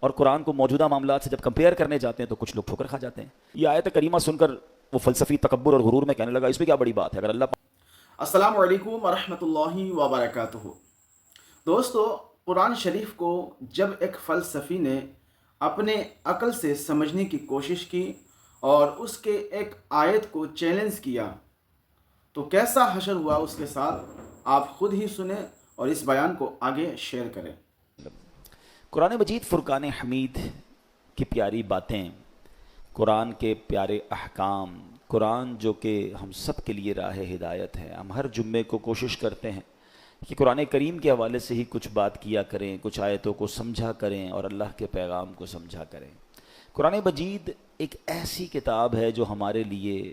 اور قرآن کو موجودہ معاملات سے جب کمپیئر کرنے جاتے ہیں تو کچھ لوگ ٹھوکر کھا جاتے ہیں. یہ آیت کریمہ سن کر وہ فلسفی تکبر اور غرور میں کہنے لگا اس میں کیا بڑی بات ہے اگر اللہ. السلام علیکم ورحمۃ اللہ وبرکاتہ. دوستو، قرآن شریف کو جب ایک فلسفی نے اپنے عقل سے سمجھنے کی کوشش کی اور اس کے ایک آیت کو چیلنج کیا تو کیسا حشر ہوا اس کے ساتھ، آپ خود ہی سنیں اور اس بیان کو آگے شیئر کریں. قرآن مجید فرقان حمید کی پیاری باتیں، قرآن کے پیارے احکام، قرآن جو کہ ہم سب کے لیے راہ ہدایت ہے. ہم ہر جمعے کو کوشش کرتے ہیں کہ قرآن کریم کے حوالے سے ہی کچھ بات کیا کریں، کچھ آیتوں کو سمجھا کریں اور اللہ کے پیغام کو سمجھا کریں. قرآن مجید ایک ایسی کتاب ہے جو ہمارے لیے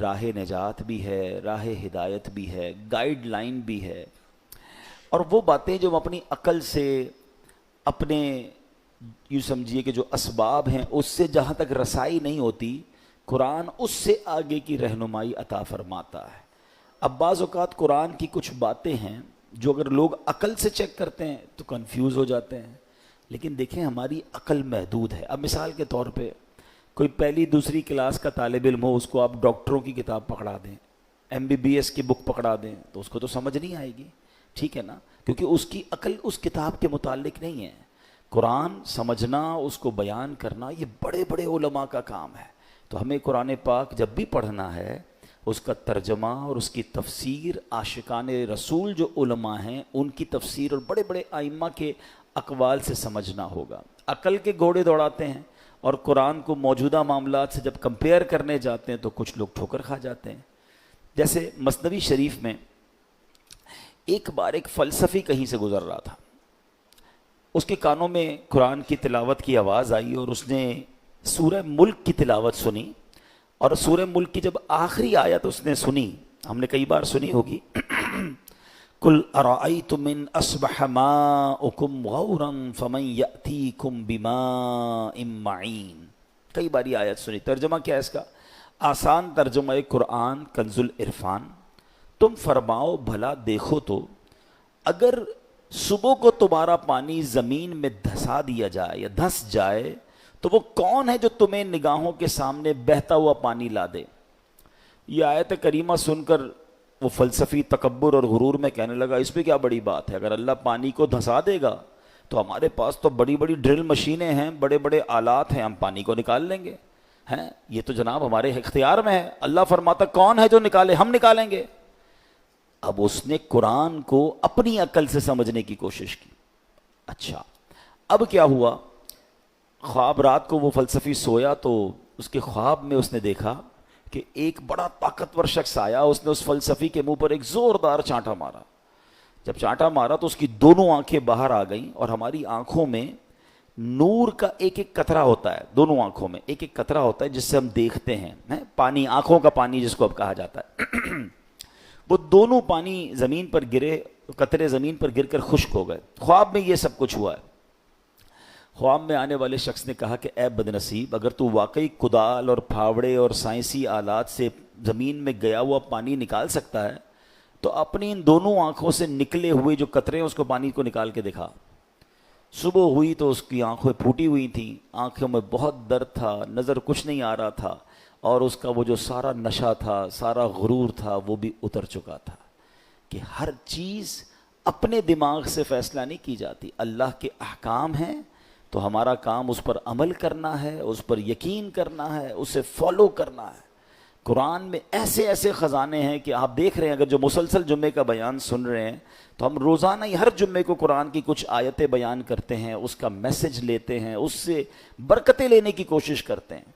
راہ نجات بھی ہے، راہ ہدایت بھی ہے، گائیڈ لائن بھی ہے. اور وہ باتیں جو ہم اپنی عقل سے، اپنے یوں سمجھیے کہ جو اسباب ہیں اس سے جہاں تک رسائی نہیں ہوتی، قرآن اس سے آگے کی رہنمائی عطا فرماتا ہے. اب بعض اوقات قرآن کی کچھ باتیں ہیں جو اگر لوگ عقل سے چیک کرتے ہیں تو کنفیوز ہو جاتے ہیں، لیکن دیکھیں ہماری عقل محدود ہے. اب مثال کے طور پہ کوئی پہلی دوسری کلاس کا طالب علم ہو، اس کو آپ ڈاکٹروں کی کتاب پکڑا دیں، MBBS کی بک پکڑا دیں تو اس کو تو سمجھ نہیں آئے گی، ٹھیک ہے نا، کیونکہ اس کی عقل اس کتاب کے متعلق نہیں ہے. قرآن سمجھنا، اس کو بیان کرنا، یہ بڑے بڑے علماء کا کام ہے. تو ہمیں قرآن پاک جب بھی پڑھنا ہے اس کا ترجمہ اور اس کی تفسیر عاشقان رسول جو علماء ہیں ان کی تفسیر اور بڑے بڑے ائمہ کے اقوال سے سمجھنا ہوگا. عقل کے گھوڑے دوڑاتے ہیں اور قرآن کو موجودہ معاملات سے جب کمپیئر کرنے جاتے ہیں تو کچھ لوگ ٹھوکر کھا جاتے ہیں. جیسے مثنوی شریف میں ایک بار ایک فلسفی کہیں سے گزر رہا تھا، اس کے کانوں میں قرآن کی تلاوت کی آواز آئی اور اس نے سورہ ملک کی تلاوت سنی. اور سورہ ملک کی جب آخری آیت اس نے سنی، ہم نے کئی بار سنی ہوگی، قُلْ أَرَأَيْتُمْ إِنْ أَصْبَحَ مَاؤُكُمْ غَوْرًا فَمَنْ يَأْتِيكُمْ بِمَاءٍ مَّعِينٍ. کئی بار یہ آیت سنی. ترجمہ کیا ہے اس کا؟ آسان ترجمہ قرآن کنز العرفان. تم فرماؤ بھلا دیکھو تو اگر صبح کو تمہارا پانی زمین میں دھسا دیا جائے یا دھس جائے تو وہ کون ہے جو تمہیں نگاہوں کے سامنے بہتا ہوا پانی لا دے. یہ آیت کریمہ سن کر وہ فلسفی تکبر اور غرور میں کہنے لگا اس پہ کیا بڑی بات ہے اگر اللہ پانی کو دھسا دے گا تو ہمارے پاس تو بڑی بڑی ڈرل مشینیں ہیں، بڑے بڑے آلات ہیں، ہم پانی کو نکال لیں گے. ہیں یہ تو جناب ہمارے اختیار میں ہے، اللہ فرماتا کون ہے جو نکالے، ہم نکالیں گے. اب اس نے قرآن کو اپنی عقل سے سمجھنے کی کوشش کی. اچھا اب کیا ہوا، خواب رات کو وہ فلسفی سویا تو اس کے خواب میں اس نے دیکھا کہ ایک بڑا طاقتور شخص آیا، اس نے اس فلسفی کے منہ پر ایک زوردار چانٹا مارا. جب چانٹا مارا تو اس کی دونوں آنکھیں باہر آ گئیں اور ہماری آنکھوں میں نور کا ایک ایک قطرہ ہوتا ہے، دونوں آنکھوں میں ایک ایک قطرہ ہوتا ہے جس سے ہم دیکھتے ہیں، پانی، آنکھوں کا پانی جس کو اب کہا جاتا ہے. وہ دونوں پانی زمین پر گرے، قطرے زمین پر گر کر خشک ہو گئے. خواب میں یہ سب کچھ ہوا ہے. خواب میں آنے والے شخص نے کہا کہ اے بدنصیب، اگر تو واقعی کدال اور پھاوڑے اور سائنسی آلات سے زمین میں گیا ہوا پانی نکال سکتا ہے تو اپنی ان دونوں آنکھوں سے نکلے ہوئے جو قطرے ہیں اس کو پانی کو نکال کے دکھا. صبح ہوئی تو اس کی آنکھیں پھوٹی ہوئی تھیں، آنکھوں میں بہت درد تھا، نظر کچھ نہیں آ رہا تھا اور اس کا وہ جو سارا نشہ تھا، سارا غرور تھا وہ بھی اتر چکا تھا. کہ ہر چیز اپنے دماغ سے فیصلہ نہیں کی جاتی، اللہ کے احکام ہیں تو ہمارا کام اس پر عمل کرنا ہے، اس پر یقین کرنا ہے، اسے فالو کرنا ہے. قرآن میں ایسے ایسے خزانے ہیں کہ آپ دیکھ رہے ہیں، اگر جو مسلسل جمعے کا بیان سن رہے ہیں تو ہم روزانہ ہی ہر جمعے کو قرآن کی کچھ آیتیں بیان کرتے ہیں، اس کا میسج لیتے ہیں، اس سے برکتیں لینے کی کوشش کرتے ہیں.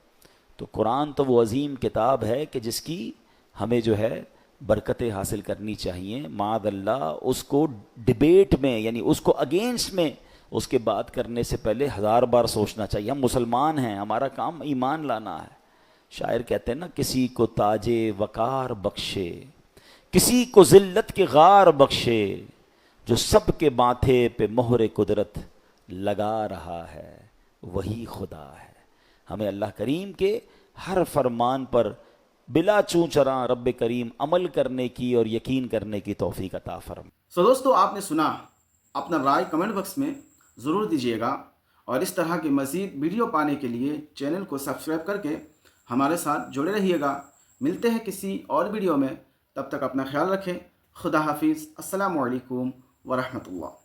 تو قرآن تو وہ عظیم کتاب ہے کہ جس کی ہمیں جو ہے برکتیں حاصل کرنی چاہیے. معاذ اللہ اس کو ڈیبیٹ میں، یعنی اس کو اگینسٹ میں اس کے بات کرنے سے پہلے 1000 بار سوچنا چاہیے. ہم مسلمان ہیں، ہمارا کام ایمان لانا ہے. شاعر کہتے ہیں نا، کسی کو تاج وقار بخشے، کسی کو ذلت کے غار بخشے، جو سب کے ماتھے پہ مہر قدرت لگا رہا ہے وہی خدا ہے. ہمیں اللہ کریم کے ہر فرمان پر بلا چوں چراں رب کریم عمل کرنے کی اور یقین کرنے کی توفیق عطا فرمائے. دوستو، آپ نے سنا، اپنا رائے کمنٹ باکس میں ضرور دیجیے گا، اور اس طرح کی مزید ویڈیو پانے کے لیے چینل کو سبسکرائب کر کے ہمارے ساتھ جڑے رہیے گا۔ ملتے ہیں کسی اور ویڈیو میں، تب تک اپنا خیال رکھیں۔ خدا حافظ۔ السلام علیکم ورحمۃ اللہ۔